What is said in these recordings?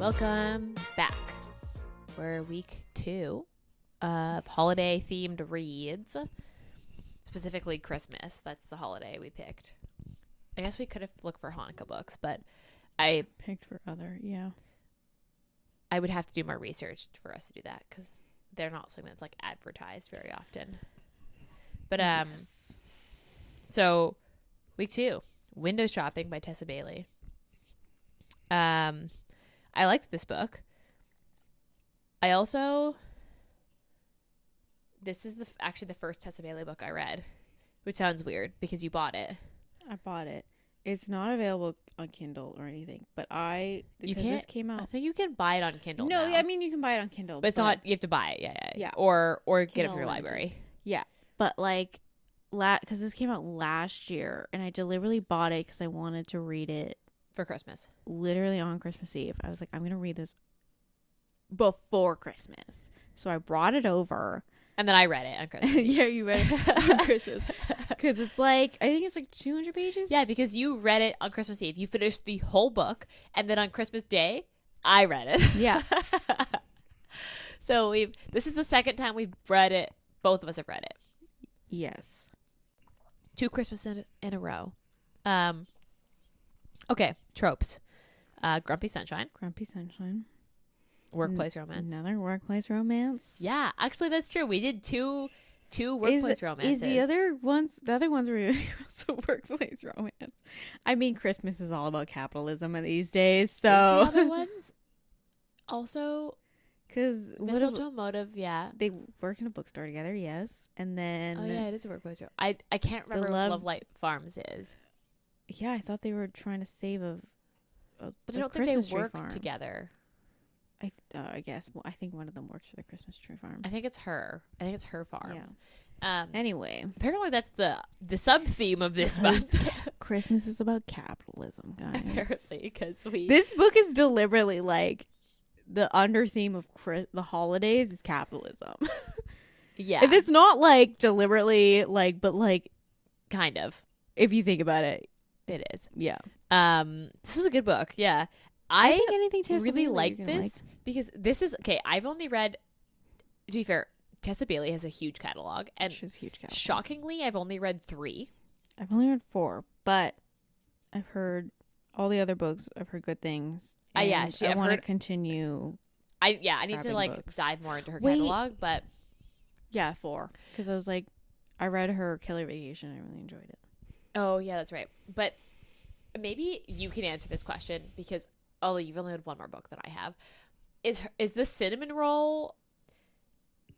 Welcome back. We're week 2 of holiday themed reads, specifically Christmas. That's the holiday we picked. I guess we could have looked for Hanukkah books, but I picked for other, yeah. I would have to do more research for us to do that because they're not something that's like advertised very often. But Yes. So week 2, Window Shopping by Tessa Bailey. I liked this book. I also, this is actually the first Tessa Bailey book I read, which sounds weird because you bought it. I bought it. It's not available on Kindle or anything, but because this came I out. think you can buy it on Kindle. No, now. I mean you can buy it on Kindle, but it's not. You have to buy it. Yeah. Or get it from your library. Yeah, but like, because this came out last year, and I deliberately bought it because I wanted to read it For Christmas. literally on Christmas Eve. I was like, I'm gonna read this before Christmas, so I brought it over. And then I read it on Christmas. Yeah, you read it on Christmas. Because it's like, I think it's like 200 pages. Yeah, because you read it on Christmas Eve. You finished the whole book. And then on Christmas Day, I read it. Yeah. So this is the second time we've read it. Both of us have read it. Yes. 2 Christmases in a row. Okay, tropes. Grumpy Sunshine. Grumpy Sunshine. Workplace romance. Another workplace romance. Yeah, actually that's true. We did two workplace romances. Is the other ones we're doing also workplace romance? I mean, Christmas is all about capitalism these days, so. Is the other ones also because mistletoe motive, yeah. They work in a bookstore together, yes, and then. Oh yeah, it is a workplace romance. I can't remember what Love Light Farms is. Yeah, I thought they were trying to save a but I don't think Christmas they work farm together. I guess. Well, I think one of them works for the Christmas tree farm. I think it's her. I think it's her farms. Yeah. Anyway, apparently that's the sub theme of this book. Christmas is about capitalism, guys. Apparently, because this book is deliberately like the under theme of the holidays is capitalism. Yeah, and it's not like deliberately like, but like kind of. If you think about it, it is. Yeah. This was a good book. Yeah. I think anything Tessa really like this because this is okay. I've only read, to be fair, Tessa Bailey has a huge catalog, and she's huge catalog. Shockingly, I've only read 3. I've only read 4, but I've heard all the other books. I've heard good things. I want to continue. I need to like books. dive more into her catalog, but 4 because I was like, I read her Killer Vacation. I really enjoyed it. Oh yeah, that's right. But maybe you can answer this question because although you've only had one more book that I have, is the cinnamon roll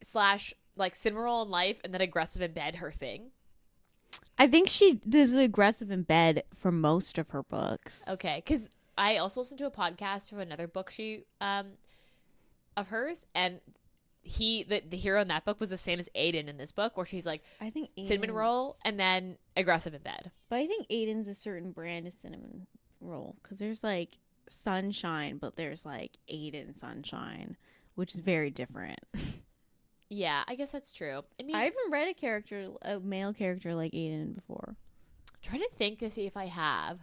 / like cinnamon roll in life and then aggressive in bed her thing? I think she does the aggressive in bed for most of her books. Okay, because I also listened to a podcast from another book of hers, and the hero in that book was the same as Aiden in this book, where she's like, I think cinnamon roll and then aggressive in bed. But I think Aiden's a certain brand of cinnamon roll because there's like Sunshine, but there's like Aiden Sunshine, which is very different. Yeah, I guess that's true. I mean, I haven't read a male character like Aiden before. I'm trying to think to see if I have,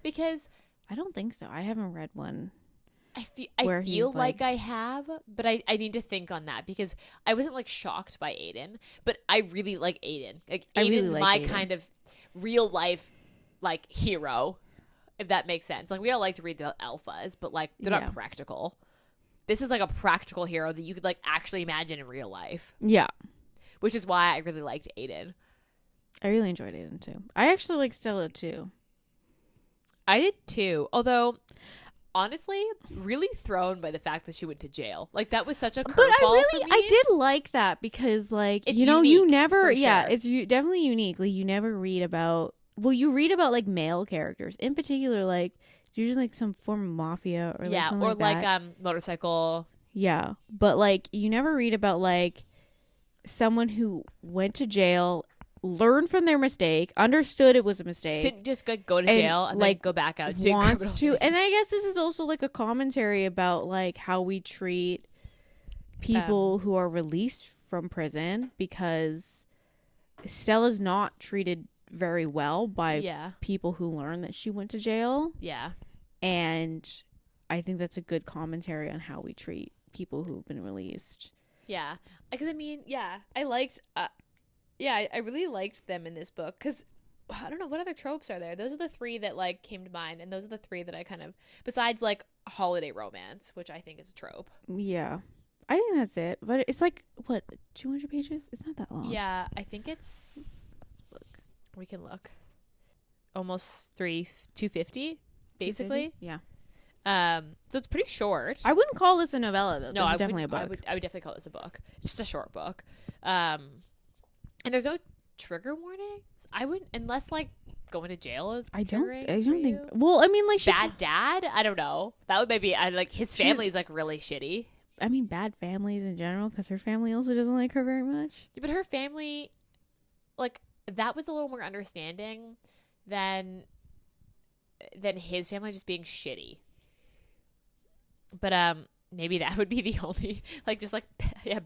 because I don't think so. I haven't read one. I feel like I have, but I need to think on that because I wasn't like shocked by Aiden, but I really like Aiden. Like Aiden's my kind of real life like hero, if that makes sense. Like we all like to read the alphas, but like they're not practical. This is like a practical hero that you could like actually imagine in real life. Yeah. Which is why I really liked Aiden. I really enjoyed Aiden too. I actually like Stella too. I did too. Although honestly, really thrown by the fact that she went to jail. Like that was such a curveball for me. I did like that because like, it's you never, it's definitely unique. Like you never read about, you read about like male characters in particular, like it's usually like some form of mafia or like something like that. Motorcycle. Yeah. But like you never read about like someone who went to jail, learned from their mistake, understood it was a mistake. Didn't just go to jail and like then go back out. Wants to. And I guess this is also like a commentary about like how we treat people who are released from prison, because Stella's not treated very well by people who learn that she went to jail. Yeah. And I think that's a good commentary on how we treat people who've been released. Yeah. Because, I mean, yeah, I liked, I really liked them in this book. Because, I don't know, what other tropes are there? Those are the three that, like, came to mind. And those are the three that I kind of, besides, like, holiday romance, which I think is a trope. Yeah. I think that's it. But it's like, what, 200 pages? It's not that long. Yeah, I think it's, we can look. Almost 250, basically. 250? Yeah. So it's pretty short. I wouldn't call this a novella, though. No, this is definitely a book. I would definitely call this a book. It's just a short book. And there's no trigger warnings. I wouldn't, unless like going to jail is triggering. I don't think. Well, I mean, like bad dad. I don't know. That would maybe. I like his family is like really shitty. I mean, bad families in general, because her family also doesn't like her very much. Yeah, but her family, like that was a little more understanding than his family just being shitty. But maybe that would be the only like just like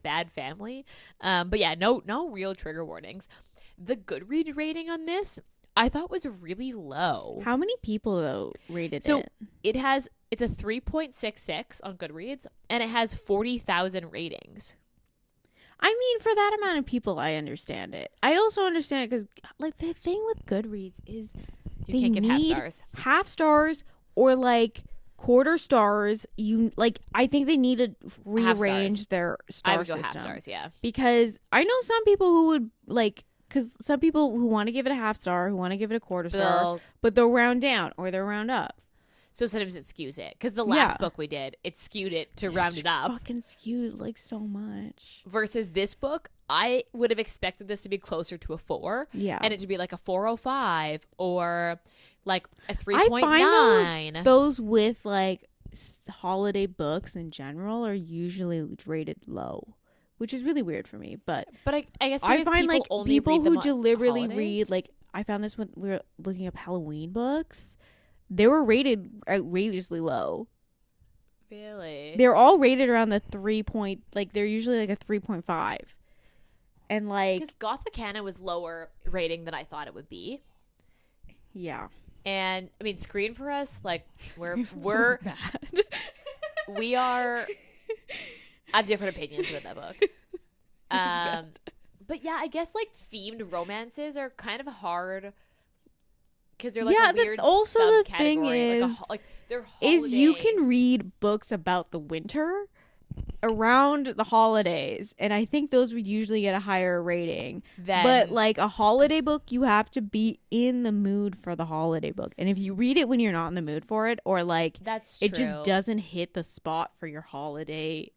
bad family. But yeah, no real trigger warnings. The Goodreads rating on this I thought was really low. How many people though rated it? So it's a 3.66 on Goodreads and it has 40,000 ratings. I mean, for that amount of people, I understand it. I also understand it because like the thing with Goodreads is you can't give half stars or like quarter stars. I think they need to rearrange their star I would go system. half stars, yeah. Because I know some people who would like, because some people who want to give it a half star, who want to give it a quarter star, but they'll round down or they'll round up. So sometimes it skews it. Because the last book we did, it skewed it to round it up. Fucking skewed like so much. Versus this book, I would have expected this to be closer to a 4. Yeah. And it to be like a 4.05 or like a 3.9. I find those with like holiday books in general are usually rated low, which is really weird for me. But I guess I find like people who deliberately read, like, I found this when we were looking up Halloween books. They were rated outrageously low. Really? They're all rated around the 3 point, like they're usually like a 3.5. And like, because Gothicana was lower rating than I thought it would be. Yeah. And I mean, Screen for Us, like we're bad. We are. I have different opinions with that book. But yeah, I guess like themed romances are kind of hard. Because they're like a weird also the thing is, like they're holiday. You can read books about the winter around the holidays, and I think those would usually get a higher rating. But like a holiday book, you have to be in the mood for the holiday book, and if you read it when you're not in the mood for it, or like that's true. It just doesn't hit the spot for your holiday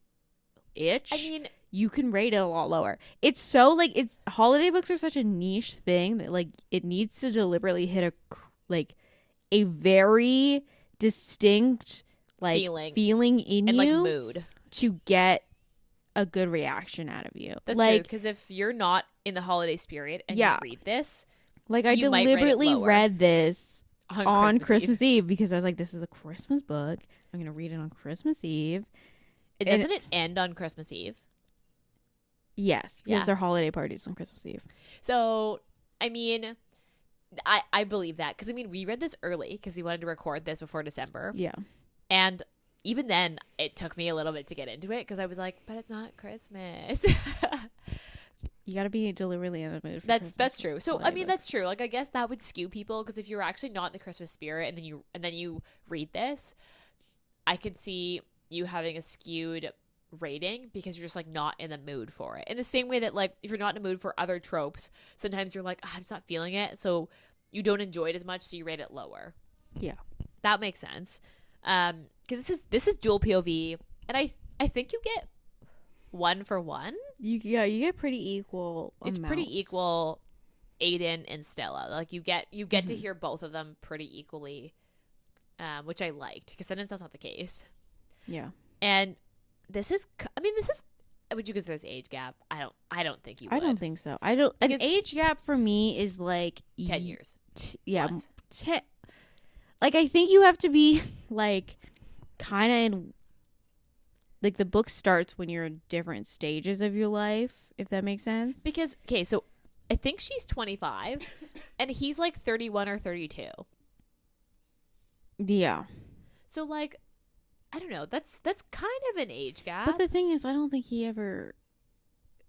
itch. I mean, you can rate it a lot lower. It's so like holiday books are such a niche thing that like it needs to deliberately hit a very distinct like feeling in and, you like, mood to get a good reaction out of you. That's like, true, because if you're not in the holiday spirit and you read this, like I deliberately read this on Christmas Eve because I was like, this is a Christmas book. I'm gonna read it on Christmas Eve. Doesn't it end on Christmas Eve? Yes, because their holiday parties on Christmas Eve. So, I mean, I believe that. Because, I mean, we read this early because we wanted to record this before December. Yeah. And even then, it took me a little bit to get into it because I was like, but it's not Christmas. You got to be deliberately in the mood for That's true. So, I mean, that's true. Like, I guess that would skew people because if you're actually not in the Christmas spirit and then you read this, I could see you having a skewed rating because you're just like not in the mood for it. In the same way that like if you're not in the mood for other tropes, sometimes you're like, I'm just not feeling it, so you don't enjoy it as much, so you rate it lower. Yeah, that makes sense. Because this is dual POV, and I think you get 1 for 1. You get pretty equal. It's amounts. Pretty equal. Aiden and Stella, like you get to hear both of them pretty equally, which I liked because sometimes that's not the case. Yeah, and this is would you consider this age gap? I don't think you would. I don't think so. I don't. An age gap for me is like 10 years. Yeah. 10. Like I think you have to be like kind of in like the book starts when you're in different stages of your life, if that makes sense. Because okay, so I think she's 25 and he's like 31 or 32. Yeah. So like, I don't know. That's kind of an age gap. But the thing is, I don't think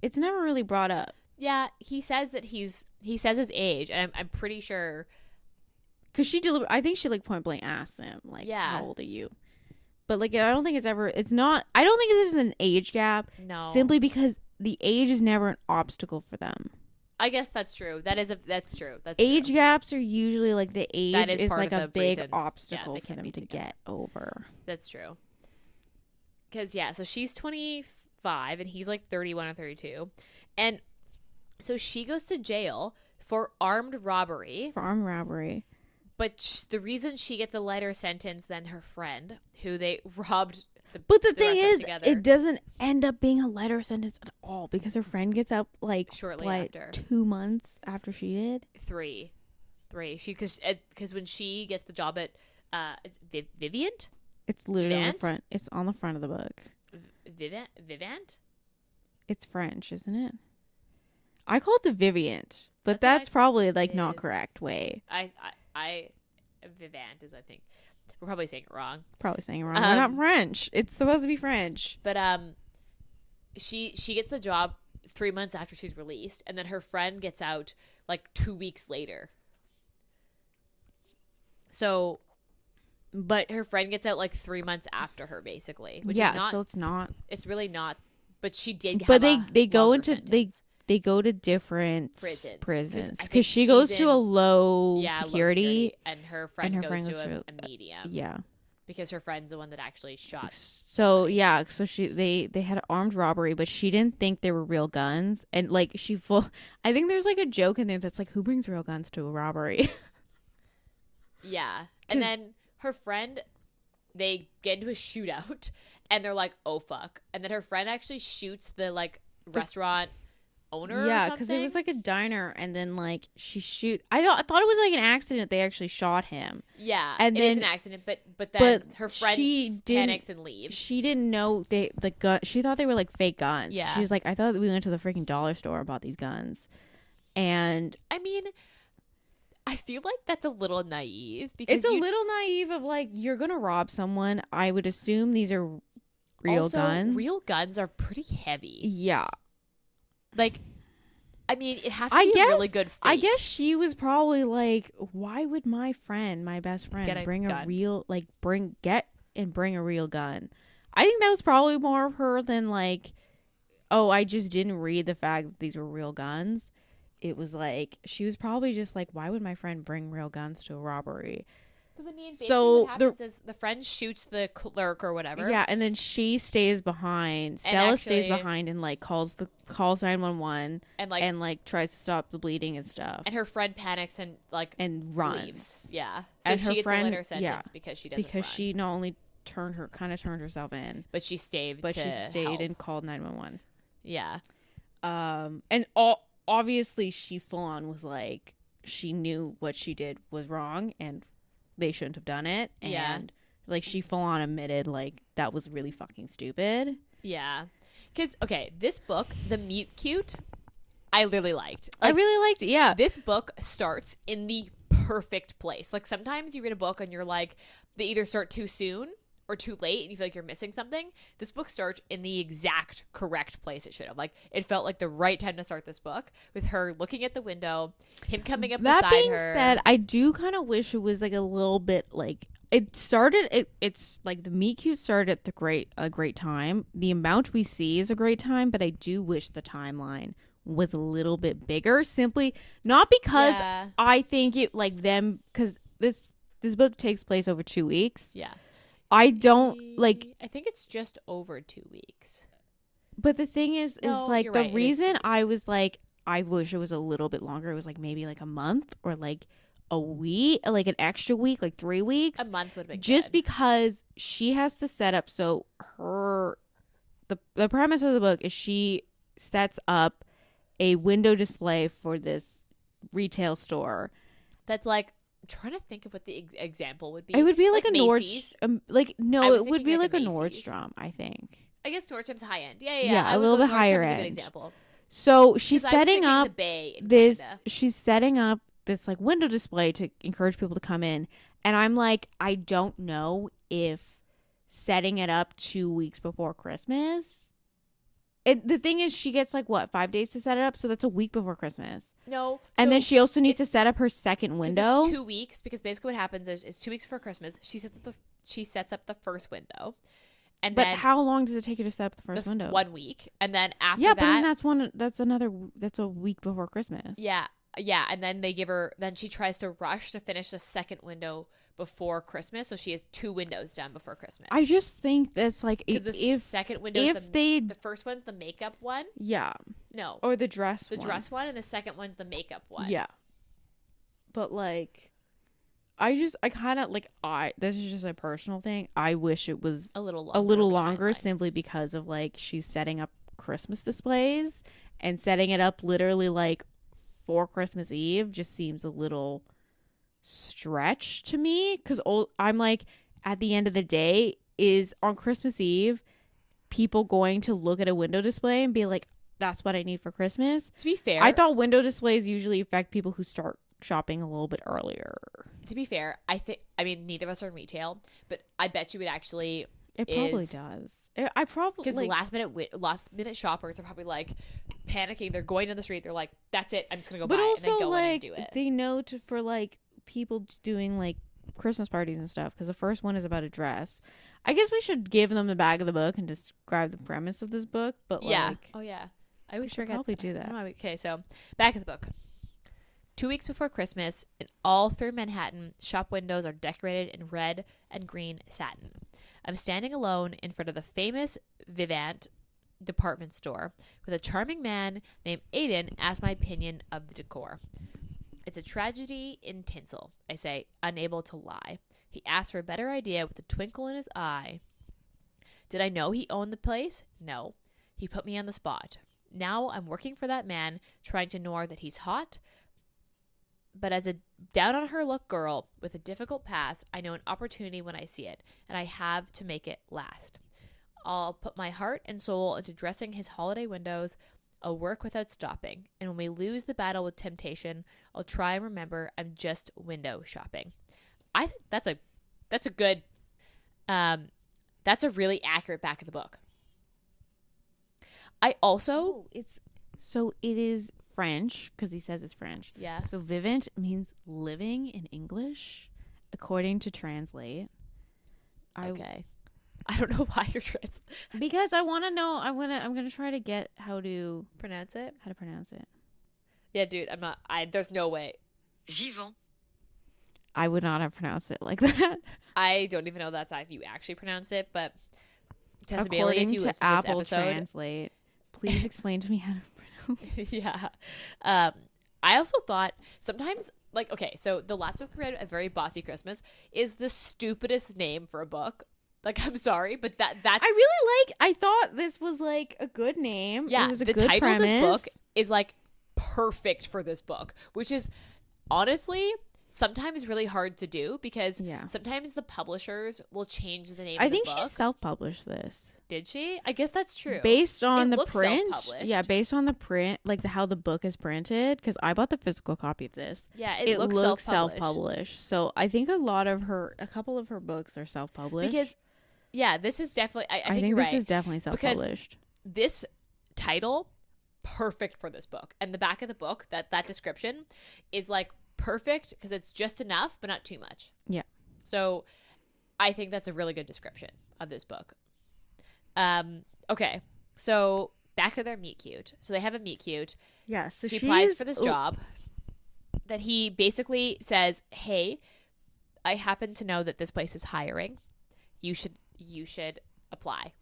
it's never really brought up. Yeah, he says that he says his age, and I'm pretty sure. Because I think she like point blank asks him like, how old are you? But like, I don't think it's not. I don't think this is an age gap. No. Simply because the age is never an obstacle for them. I guess that's true. That's true. Age gaps are usually like the age is like a big reason, obstacle for them to get over. That's true. Because, so she's 25 and he's like 31 or 32. And so she goes to jail for armed robbery. But the reason she gets a lighter sentence than her friend, who they robbed. But the thing is, it doesn't end up being a lighter sentence at all because her friend gets out like shortly after 2 months after she did. 3. Because when she gets the job at Vivant, it's literally on the front. It's on the front of the book. Vivant. It's French, isn't it? I call it the Vivant, but that's probably like not correct way. Vivant is, I think. We're probably saying it wrong. We're not French. It's supposed to be French. But she gets the job 3 months after she's released, and then her friend gets out like 2 weeks later. So, but her friend gets out like 3 months after her, basically. Which is not, so it's not. It's really not. But she did. But they go into sentence. They go to different prisons because she goes to a low security, and her friend goes to a medium. Yeah, because her friend's the one that actually shot. So so they had armed robbery, but she didn't think they were real guns, and like I think there's like a joke in there that's like, who brings real guns to a robbery? Yeah, and then her friend, they get into a shootout, and they're like, oh fuck, and then her friend actually shoots the like restaurant owner. Yeah, because it was like a diner, and then like I thought it was like an accident. They actually shot him. Yeah, and it is an accident, but then her friend panics and leaves. She didn't know the gun. She thought they were like fake guns. Yeah, she was like, I thought we went to the freaking dollar store and bought these guns. And I mean, I feel like that's a little naive because it's a little naive of like, you're gonna rob someone. I would assume these are real guns. Real guns are pretty heavy. Yeah. Like, I mean, it has to be a really good fake. I guess she was probably like, why would my best friend, bring a real, like, bring a real gun? I think that was probably more of her than like, oh, I just didn't read the fact that these were real guns. It was like, she was probably just like, why would my friend bring real guns to a robbery? Because, I mean, basically what happens is the friend shoots the clerk or whatever. Yeah, and then she stays behind. Stella stays behind and, like, calls 911 and like, tries to stop the bleeding and stuff. And her friend panics and, like, runs. Leaves. Yeah. So and she gets a lighter sentence because she doesn't run. She not only turned herself in. But she stayed and called 911. Yeah. And obviously she full on was, like, she knew what she did was wrong and they shouldn't have done it, and like she full on admitted like that was really fucking stupid. Yeah, because this book, The Mute Cute, I really liked. Like, I really liked it. Yeah, this book starts in the perfect place. Like sometimes you read a book and you're like, they either start too soon or too late, and you feel like you're missing something. This book starts in the exact correct place it should have. Like it felt like the right time to start this book with her looking at the window, him coming up beside her. That being said, I do kind of wish it was like a little bit like it's like the meet cute started at a great time. The amount we see is a great time, but I do wish the timeline was a little bit bigger. Simply not because I think it like them because this book takes place over 2 weeks. Yeah. I don't like. I think it's just over 2 weeks. But the thing is like the reason I was like, I wish it was a little bit longer. It was like maybe like a month or like a week, like an extra week, like 3 weeks. A month would be just good. Because she has to set up. So the premise of the book is she sets up a window display for this retail store. That's like. Trying to think of what the example would be. It would be like a Nordstrom. It would be like a Nordstrom, I think. I guess Nordstrom's high end. Yeah. A little bit higher end. A good example. So she's setting up this. She's setting up this like window display to encourage people to come in, and I'm like, I don't know if setting it up 2 weeks before Christmas. The thing is, she gets like what, 5 days to set it up, so that's a week before Christmas. No, and then she also needs to set up her second window. It's 2 weeks, because basically what happens is it's 2 weeks before Christmas. She sets up the first window, and but then how long does it take you to set up the first window? 1 week, and then after but then that's a week before Christmas. Yeah, and then then she tries to rush to finish the second window before Christmas, so she has 2 windows done before Christmas. I just think that's like, because the second window, the first one's the makeup one. Yeah. No. Or the dress dress one, and the second one's the makeup one. Yeah. But like, I kind of like, this is just a personal thing. I wish it was a little longer simply because of like, she's setting up Christmas displays, and setting it up literally like for Christmas Eve just seems a little stretch to me, because I'm like, at the end of the day, is on Christmas Eve people going to look at a window display and be like, that's what I need for Christmas? To be fair, I thought window displays usually affect people who start shopping a little bit earlier. To be fair, I mean, neither of us are in retail, but I bet you it actually probably does. I probably, because last minute shoppers are probably like panicking. They're going down the street, they're like, that's it, I'm just gonna go buy it, and then go in and do it. They know for like people doing like Christmas parties and stuff, because the first one is about a dress. I guess we should give them the back of the book and describe the premise of this book, but I always forget. Probably do that. Okay, so back of the book. 2 weeks before Christmas, in all through Manhattan, shop windows are decorated in red and green satin. I'm standing alone in front of the famous Vivant department store with a charming man named Aiden ask my opinion of the decor. It's a tragedy in tinsel, I say, unable to lie. He asked for a better idea with a twinkle in his eye. Did I know he owned the place? No. He put me on the spot. Now I'm working for that man, trying to ignore that he's hot. But as a down-on-her-luck girl with a difficult past, I know an opportunity when I see it, and I have to make it last. I'll put my heart and soul into dressing his holiday windows. I'll work without stopping, and when we lose the battle with temptation, I'll try and remember I'm just window shopping. I think that's a good, that's a really accurate back of the book. I also, it is French, because he says it's French. Yeah. So vivant means living in English, according to Translate. Okay. I don't know why you're translating. Because I want to know. I'm gonna try to get how to pronounce it. Yeah, dude. I'm not. There's no way. Vivant. I would not have pronounced it like that. I don't even know that's how you actually pronounce it. But Tessa Bailey, if you listen to Apple this episode, Translate, please explain to me how to pronounce it. Yeah. I also thought sometimes, like, okay, so the last book we read, A Very Bossy Christmas, is the stupidest name for a book. Like, I'm sorry, but that's... I thought this was, like, a good name. Yeah, it was a the good title premise. of this book is, like, perfect for this book, which is, honestly, sometimes really hard to do, because sometimes the publishers will change the name of the book. I think she self-published this. Did she? I guess that's true. Based on the print. Yeah, based on the print, like how the book is printed, because I bought the physical copy of this. Yeah, it looks self-published. So I think a couple of her books are self-published. Because, yeah, this is definitely, I think you're right. This is definitely self-published. Because this title, perfect for this book. And the back of the book, that description is like perfect, because it's just enough, but not too much. Yeah. So I think that's a really good description of this book. Okay, so back to their meet cute. So they have a meet cute. Yeah, so she applies for this job that he basically says, hey, I happen to know that this place is hiring. You should apply.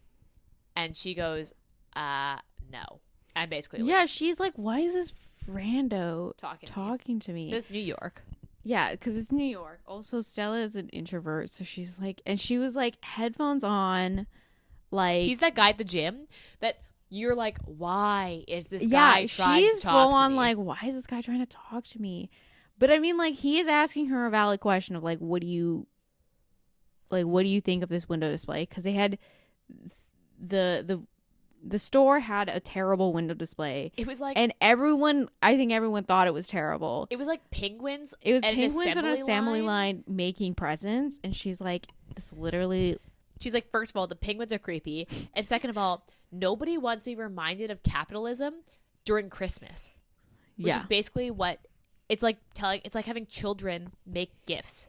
And she goes, no. And basically leaves. She's like, why is this rando talking to me? This is New York. Yeah, because it's New York. Also, Stella is an introvert, so she's like, and she was like, headphones on. Like, he's that guy at the gym that you're like, why is this guy trying to talk to me? She's full on like, why is this guy trying to talk to me? But I mean, like, he is asking her a valid question of like, what do you think of this window display? Because they had the store had a terrible window display. It was like, and I think everyone thought it was terrible. It was like penguins. It was penguins on an assembly line making presents, and she's like, It's literally. She's like, first of all, the penguins are creepy, and second of all, nobody wants to be reminded of capitalism during Christmas, which is basically what it's like telling. It's like having children make gifts.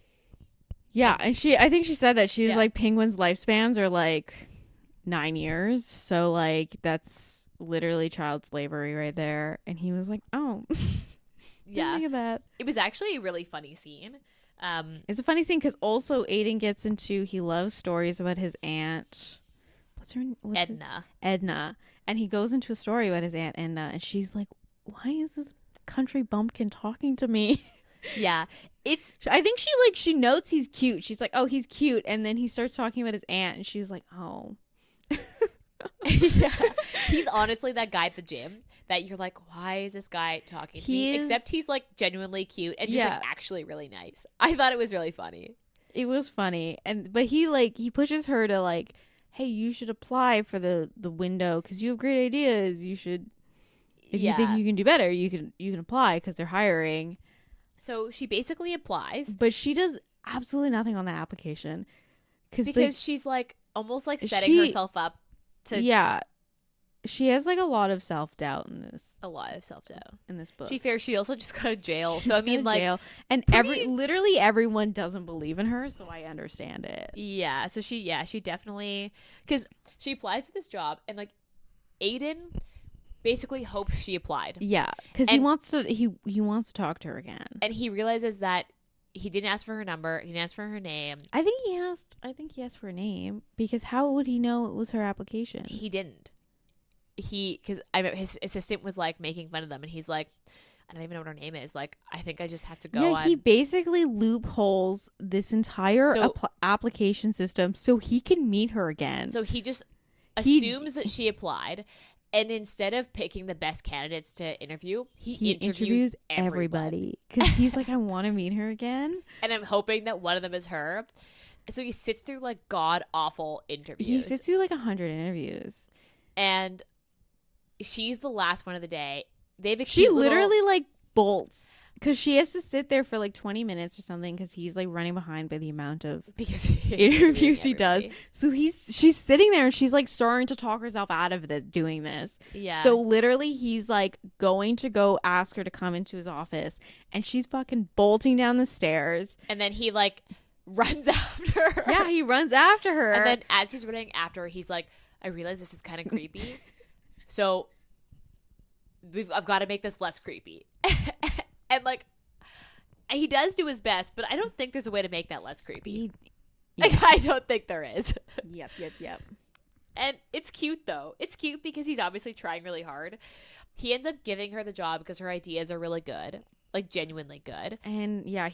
Yeah, and I think she said that she's like, penguins' lifespans are like 9 years, so like that's literally child slavery right there. And he was like, oh. Yeah, look at that. It was actually a really funny scene. It's a funny scene because also Aiden gets into, he loves stories about his aunt. What's Edna. Edna. And he goes into a story about his aunt Edna, and she's like, why is this country bumpkin talking to me? Yeah, I think she notes he's cute. She's like, oh, he's cute. And then he starts talking about his aunt, and she's like, oh. Yeah, he's honestly that guy at the gym that you're like, why is this guy talking to me? Except he's like genuinely cute and just like actually really nice. I thought it was really funny. It was funny, but he pushes her to like, hey, you should apply for the window because you have great ideas. You should, if you think you can do better, you can apply because they're hiring. So she basically applies, but she does absolutely nothing on the application because she's like almost like setting herself up. She has like a lot of self-doubt in this. A lot of self-doubt in this book. To be fair, she also just got out of jail. So I mean, like, and literally everyone doesn't believe in her. So I understand it. Yeah. So she definitely, because she applies for this job, and like, Aiden basically hopes she applied. Yeah, because he wants to talk to her again, and he realizes that he didn't ask for her number. He didn't ask for her name. I think he asked for a name because how would he know it was her application? He didn't. Because I remember his assistant was like making fun of them, and he's like, I don't even know what her name is. Like, I think I just have to go. Yeah, he basically loopholes this entire application system so he can meet her again. So he just assumes that she applied. And instead of picking the best candidates to interview, he interviews everybody. Because he's like, I want to meet her again. And I'm hoping that one of them is her. And so he sits through like god-awful interviews. He sits through like 100 interviews. And she's the last one of the day. She literally like bolts. Because she has to sit there for like 20 minutes or something because he's like running behind by the amount of interviews he does. So she's sitting there and she's like starting to talk herself out of doing this. Yeah. So literally he's like going to go ask her to come into his office and she's fucking bolting down the stairs. And then he like runs after her. Yeah, he runs after her. And then as he's running after her, he's like, I realize this is kind of creepy. So I've got to make this less creepy. And, like, he does do his best, but I don't think there's a way to make that less creepy. Like, I don't think there is. Yep. And it's cute, though. It's cute because he's obviously trying really hard. He ends up giving her the job because her ideas are really good. Like, genuinely good. And, yeah,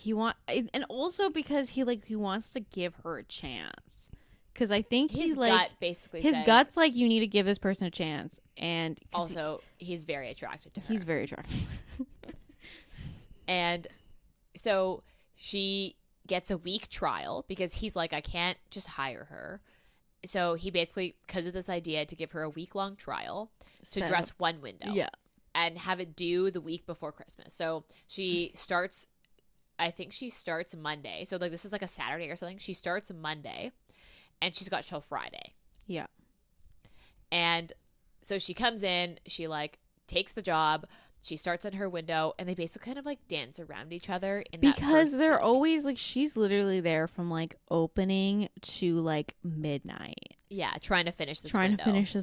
and also because he wants to give her a chance. Because I think his gut basically his gut's like, you need to give this person a chance. And also, he's very attracted to her. He's very attractive. And so she gets a week trial because he's like, I can't just hire her. So he basically, because of this idea, to give her a week-long trial to dress one window. Yeah. And have it due the week before Christmas. So she starts, I think she starts Monday. So like this is like a Saturday or something. She starts Monday and she's got till Friday. Yeah. And so she comes in, she like takes the job. She starts in her window, and they basically kind of like dance around each other. Because they're always like, she's literally there from like opening to like midnight. Yeah, trying to finish this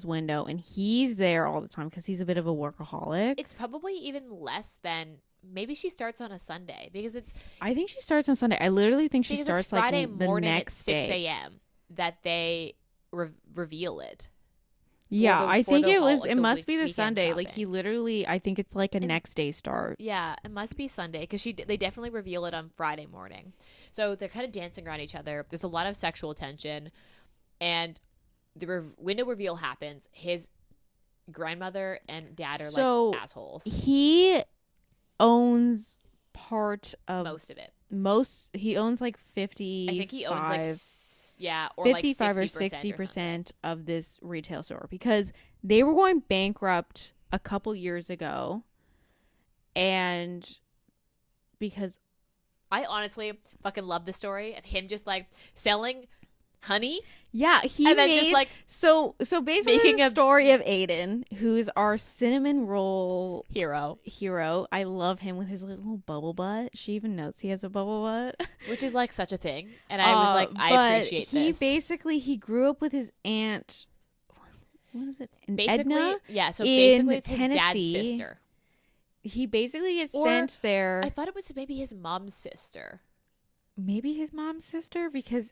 window. And he's there all the time because he's a bit of a workaholic. It's probably even less than, maybe she starts on a Sunday because I think she starts on Sunday. I literally think she starts Friday like the morning next at 6 day. a.m. that they reveal it. Yeah, I think it must be the Sunday. Shopping. Like he literally, I think it's like a next day start. Yeah, it must be Sunday because they definitely reveal it on Friday morning. So they're kind of dancing around each other. There's a lot of sexual tension, and the window reveal happens. His grandmother and dad are like assholes. He owns part of most of it. He owns like 50. I think he owns like or 55 like or 60% of this retail store because they were going bankrupt a couple years ago, and because I honestly fucking love the story of him just like selling honey. Yeah, he and then made, just like so basically making a story of Aiden, who's our cinnamon roll hero. I love him with his little bubble butt. She even notes he has a bubble butt, which is like such a thing. And I was like, I appreciate this. He grew up with his aunt. What is it? Basically, Edna? yeah. So basically, it's Tennessee. His dad's sister. He basically gets sent there. I thought it was maybe his mom's sister. Maybe his mom's sister because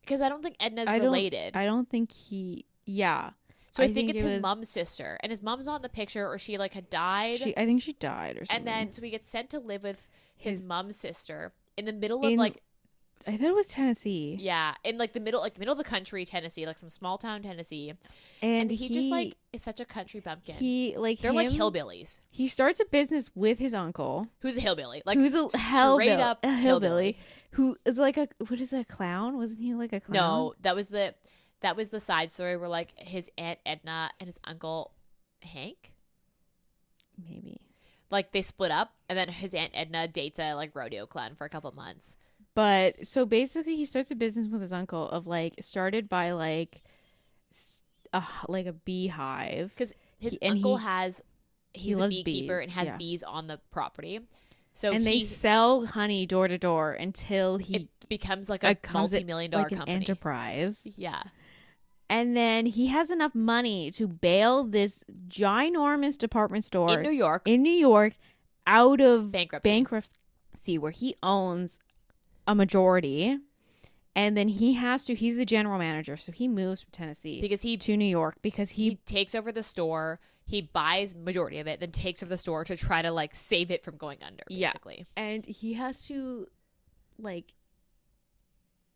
I don't think Edna's related. I don't think he. Yeah. So I think it's his mom's sister, and his mom's not in the picture, or she like had died. I think she died or something. And then so he gets sent to live with his mom's sister in the middle of like. I thought it was Tennessee. Yeah, in like the middle of the country, Tennessee, like some small town Tennessee. And he just like is such a country bumpkin. They're like hillbillies. He starts a business with his uncle, who's a hillbilly, like who's a straight up hillbilly, who is like what is that, clown? Wasn't he like a clown? No, that was the side story where like his Aunt Edna and his uncle Hank, maybe, like they split up, and then his Aunt Edna dates a like rodeo clown for a couple months. But so basically he starts a business with his uncle of like started by like a beehive, because his uncle he's a beekeeper and has bees on the property. So they sell honey door to door until it becomes like a multi-million-dollar company, enterprise. Yeah. And then he has enough money to bail this ginormous department store in New York out of bankruptcy, where he owns a majority. And then he's the general manager, so he moves from Tennessee to New York because he takes over the store. He buys majority of it, then takes over the store to try to like save it from going under, basically. Yeah. And he has to like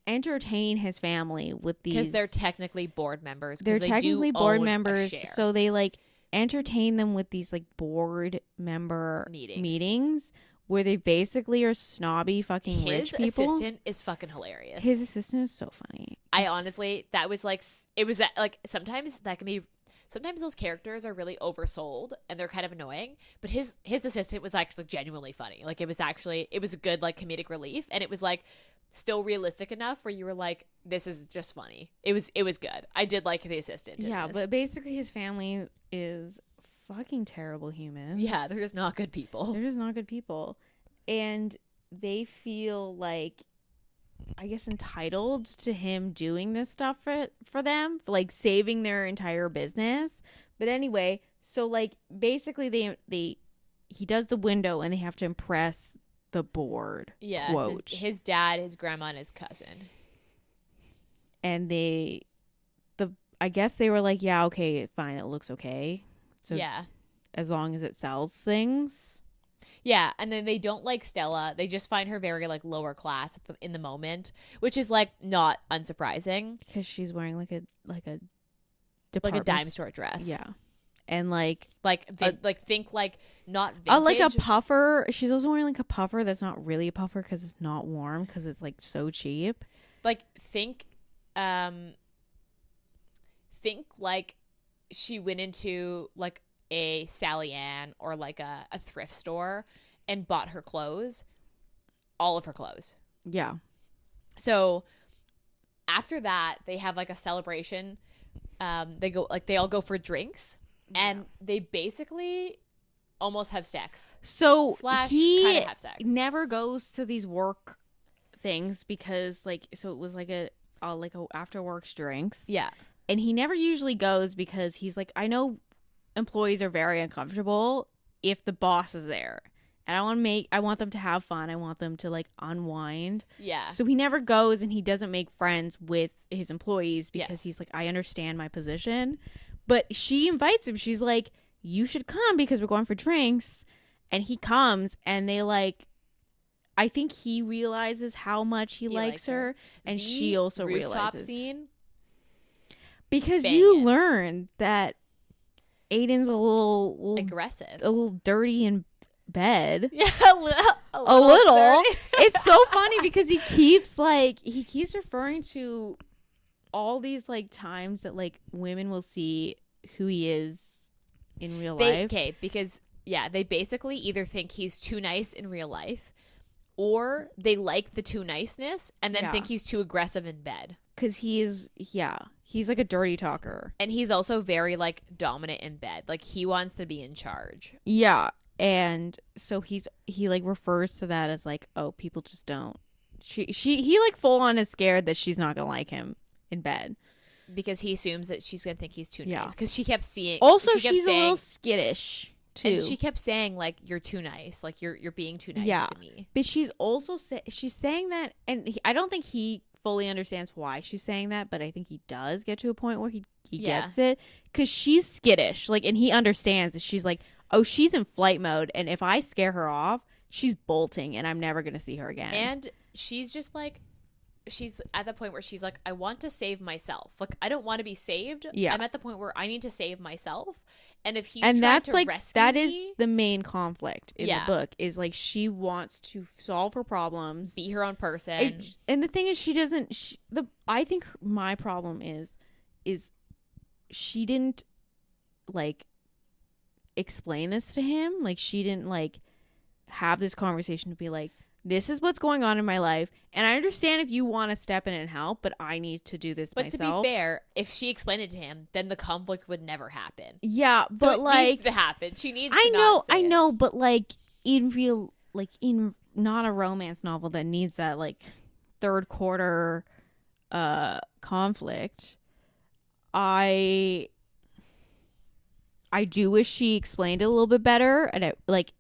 entertain his family with these, because they're technically board members. So they like entertain them with these like board member meetings where they basically are snobby fucking rich people. His assistant is fucking hilarious. His assistant is so funny. I honestly, that was like, it was like, sometimes those characters are really oversold and they're kind of annoying, but his assistant was actually genuinely funny. Like it was a good like comedic relief, and it was like still realistic enough where you were like, this is just funny. It was good. I did like the assistant. Yeah, but basically his family is fucking terrible humans. Yeah, they're just not good people. And they feel like, I guess, entitled to him doing this stuff for them, for like saving their entire business. But anyway, so like basically he does the window and they have to impress the board. Yeah, it's his dad, his grandma, and his cousin. And I guess they were like, yeah, okay, fine, it looks okay. So yeah, as long as it sells things. Yeah, and then they don't like Stella. They just find her very like lower class in the moment, which is like not unsurprising because she's wearing like a dime store dress. Yeah, and like think like not vintage. Like a puffer. She's also wearing like a puffer that's not really a puffer because it's not warm because it's like so cheap. Like think like she went into like a Sally Ann or like a thrift store and bought her clothes, all of her clothes. Yeah. So after that, they have like a celebration. They all go for drinks, and they basically almost have sex. So he kind of have sex. Never goes to these work things because it was like a after work drinks. Yeah. And he never usually goes because he's like, I know employees are very uncomfortable if the boss is there, and I want them to have fun. I want them to like unwind. Yeah. So he never goes, and he doesn't make friends with his employees because he's like, I understand my position. But she invites him. She's like, you should come because we're going for drinks. And he comes, and they like, I think he realizes how much he likes her, and she also realizes. Scene. Because you learn that Aiden's a little aggressive, a little dirty in bed. Yeah, a little. It's so funny because he keeps referring to all these like times that like women will see who he is in real life. Okay, because they basically either think he's too nice in real life, or they like the too niceness and then think he's too aggressive in bed. because he's like a dirty talker. And he's also very, like, dominant in bed. Like, he wants to be in charge. Yeah. And so he like refers to that as like, oh, people just don't. He like full on is scared that she's not gonna like him in bed. Because he assumes that she's gonna think he's too nice. Because she kept seeing. Also, she's a little skittish too. And she kept saying, like, you're too nice. Like, you're being too nice to me. But she's also she's saying that, and I don't think he fully understands why she's saying that, but I think he does get to a point where he gets it, because she's skittish, like, and he understands that she's like, oh, she's in flight mode, and if I scare her off, she's bolting, and I'm never gonna see her again. And she's just like, she's at the point where she's like, I want to save myself. Like, I don't want to be saved. I'm at the point where I need to save myself. And if he's trying to rescue that me, is the main conflict in the book, is like, she wants to solve her problems, be her own person. And the thing is, she doesn't. I think my problem is she didn't like explain this to him. Like, she didn't like have this conversation to be like, this is what's going on in my life, and I understand if you want to step in and help, but I need to do this myself. But to be fair, if she explained it to him, then the conflict would never happen. Yeah, but so it like, needs to happen. She needs. I know, but like in not a romance novel that needs that like third quarter conflict, I do wish she explained it a little bit better, and it, like,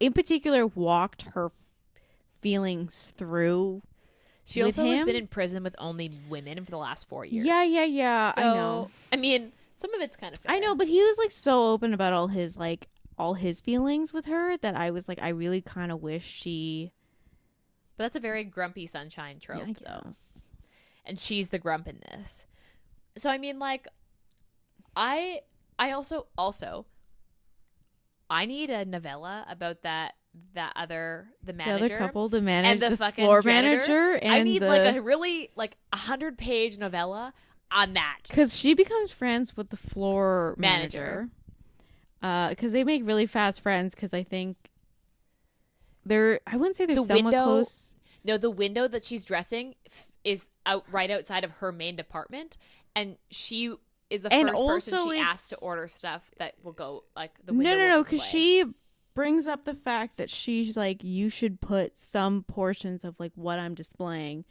in particular, walked her feelings through. She also has been in prison with only women for the last 4 years. Yeah. So, I know. I mean, some of it's kind of fair. I know, but he was like so open about all his feelings with her that I was like, I really kind of wish she. But that's a very grumpy sunshine trope, though. And she's the grump in this. So I mean, like, I also I need a novella about the manager, the other couple, the manager, and the fucking floor janitor. manager, and I need like a really like 100-page novella on that, because she becomes friends with the floor manager. Because they make really fast friends. Because I think I wouldn't say they're somewhat close. No, the window that she's dressing is right outside of her main department, and she is the first person she asks to order stuff that will go like the window. No, because she brings up the fact that she's like, you should put some portions of like what I'm displaying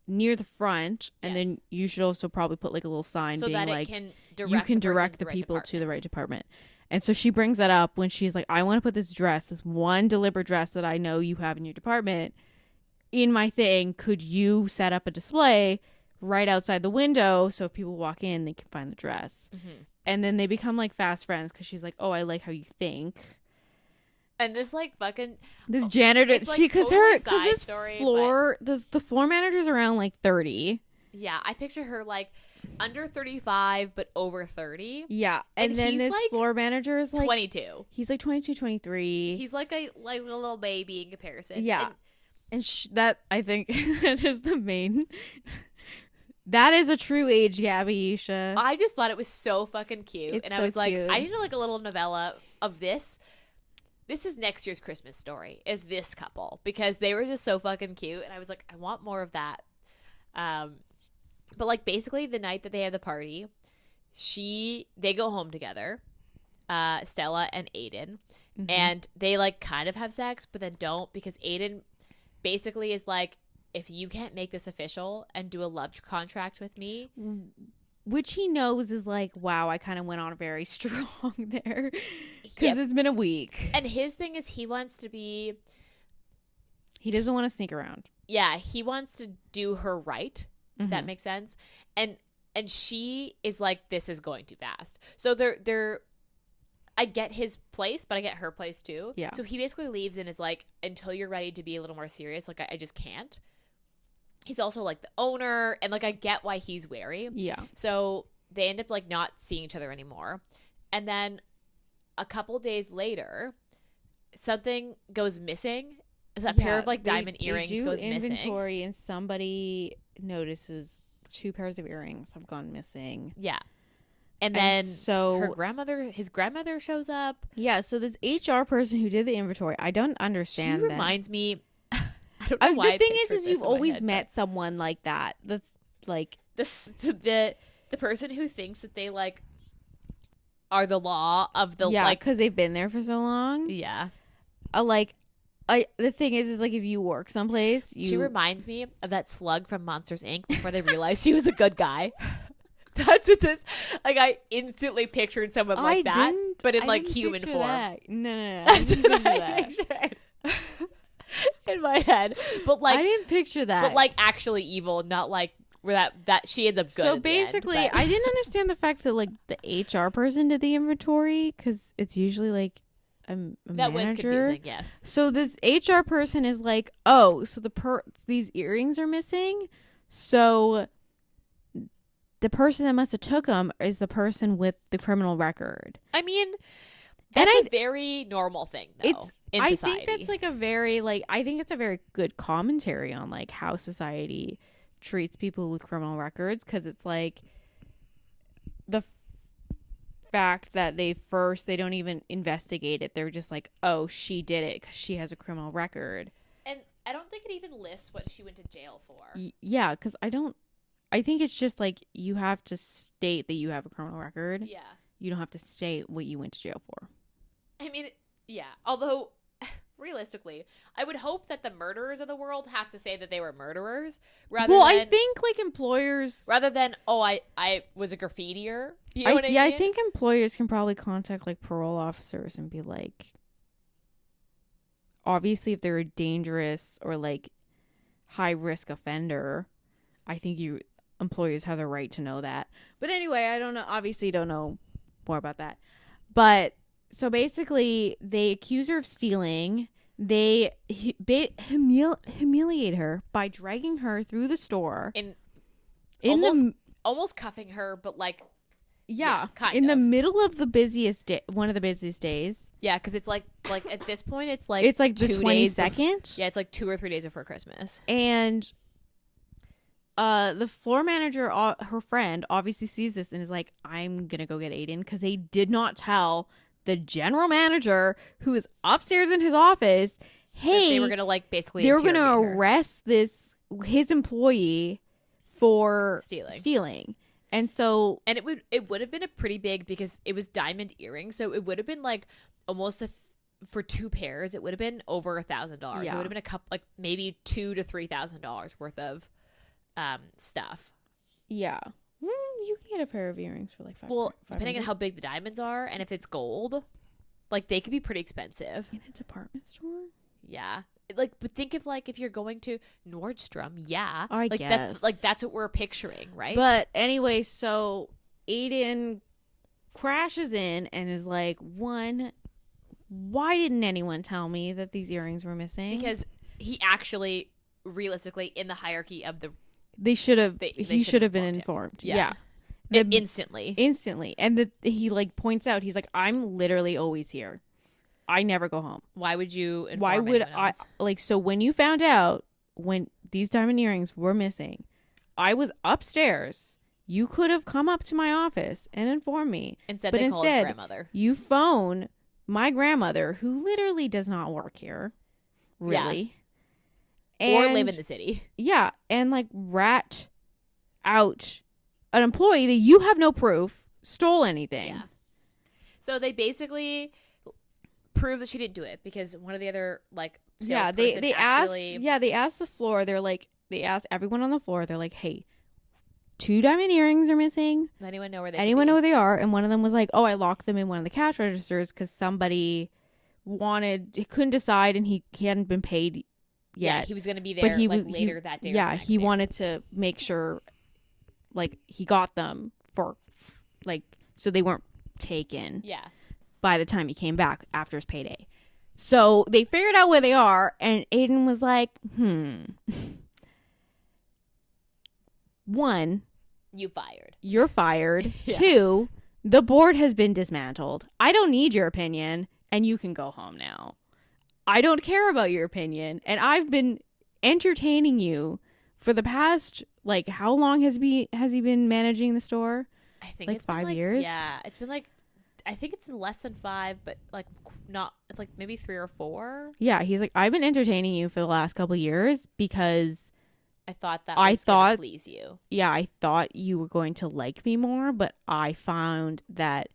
near the front, and then you should also probably put like a little sign so being that like, you can direct the people to the right department. And so she brings that up when she's like, I want to put this one deliberate dress that I know you have in your department in my thing. Could you set up a display right outside the window so if people walk in, they can find the dress? Mm-hmm. And then they become like fast friends because she's like, oh, I like how you think. And this like fucking this janitor, the floor manager's around like 30. Yeah, I picture her like under 35 but over 30. Yeah, and then this like floor manager is like 22. He's like 22, 23. He's like a little baby in comparison. Yeah, and that I think that is the main. That is a true age gap, Ayesha. I just thought it was so fucking cute, I was like, I need like a little novella of this. This is next year's Christmas story, is this couple, because they were just so fucking cute, and I was like, I want more of that. But like basically the night that they have the party, they go home together, Stella and Aiden, mm-hmm. and they like kind of have sex, but then don't, because Aiden basically is like, if you can't make this official and do a love contract with me, which he knows is like, wow, I kind of went on very strong there because it's been a week. And his thing is he doesn't want to sneak around. Yeah, he wants to do her right. Mm-hmm. If that makes sense. And she is like, this is going too fast. So they're I get his place, but I get her place too. Yeah. So he basically leaves and is like, until you're ready to be a little more serious, like I just can't. He's also like the owner, and like I get why he's wary. Yeah. So they end up like not seeing each other anymore. And then a couple days later, something goes missing. A pair of like diamond earrings goes missing. Inventory, and somebody notices 2 pairs of earrings have gone missing. Yeah. And then his grandmother shows up. Yeah, so this HR person who did the inventory, I don't understand. She reminds me. I don't know why. The thing is you've always met someone like that. That's like the person who thinks that they like are the law of the like because they've been there for so long. Yeah. The thing is like if you work someplace, she reminds me of that slug from Monsters Inc. before they realized she was a good guy. That's what this like. I instantly pictured someone like that, but in like human form. That. No. That's what I pictured in my head. But like I didn't picture that. But like actually evil, not like where that she ends up good. So basically, I didn't understand the fact that like the HR person did the inventory because it's usually like a that manager. Was confusing. Yes. So this HR person is like, oh, so these earrings are missing, so. The person that must have took them is the person with the criminal record. I mean, that's a very normal thing, though, in society. I think that's like a very, I think it's a very good commentary on, like, how society treats people with criminal records. Because it's, like, the fact that they don't even investigate it. They're just like, oh, she did it because she has a criminal record. And I don't think it even lists what she went to jail for. Yeah, because I think it's just like you have to state that you have a criminal record. Yeah. You don't have to state what you went to jail for. I mean, yeah. Although, realistically, I would hope that the murderers of the world have to say that they were murderers rather than... I think like employers... Rather than, I was a graffitier. You know what I mean? Yeah, I think employers can probably contact like parole officers and be like... Obviously, if they're a dangerous or like high-risk offender, I think employers have the right to know that. But anyway, I don't know. Obviously, don't know more about that. But so basically, they accuse her of stealing. They humiliate her by dragging her through the store, almost cuffing her, but like kind of. The middle of the busiest day, one of the busiest days. Yeah, because it's like at this point, it's like the 22nd. Yeah, it's like 2 or 3 days before Christmas, and. The floor manager, her friend, obviously sees this and is like, I'm going to go get Aiden because they did not tell the general manager who is upstairs in his office, hey, they were going to like basically they were going to arrest his employee for stealing. And so. And it would have been a pretty big because it was diamond earrings. So it would have been like almost for 2 pairs, it would have been over $1,000. Yeah. It would have been a couple, like maybe $2,000 to $3,000 worth of stuff. Yeah. You can get a pair of earrings for like depending on how big the diamonds are and if it's gold, like they could be pretty expensive. In a department store? Yeah. Like, but think of like if you're going to Nordstrom, yeah. I guess. That's what we're picturing, right? But anyway, so Aiden crashes in and is like, why didn't anyone tell me that these earrings were missing? Like, he actually, realistically, in the hierarchy of the he should have been informed. Yeah. Instantly. And he like points out, he's like, I'm literally always here. I never go home. Why would you inform Why would anyone else? so when you found out when these diamond earrings were missing, I was upstairs. You could have come up to my office and informed me. Instead, they call his grandmother. You phone my grandmother, who literally does not work here. Really. Yeah. Or live in the city. Yeah. And like rat out an employee that you have no proof stole anything. Yeah. So they basically prove that she didn't do it because one of the other like salesperson they asked the floor. They asked everyone on the floor. They're like, hey, 2 diamond earrings are missing. Does anyone know where they are? And one of them was like, oh, I locked them in one of the cash registers because somebody he couldn't decide and he hadn't been paid yet. Yeah, he was going to be there later that day. Yeah, he wanted to make sure like he got them for like so they weren't taken. Yeah. By the time he came back after his payday. So they figured out where they are and Aiden was like, 1, you're fired. Yeah. 2, the board has been dismantled. I don't need your opinion and you can go home now. I don't care about your opinion and I've been entertaining you for the past like how long has he been managing the store? I think like it's 5 been years. Yeah, it's been like I think it's less than 5, but like not. It's like maybe 3 or 4. Yeah, he's like, I've been entertaining you for the last couple of years because I thought that was going to please you. Yeah, I thought you were going to like me more, but I found that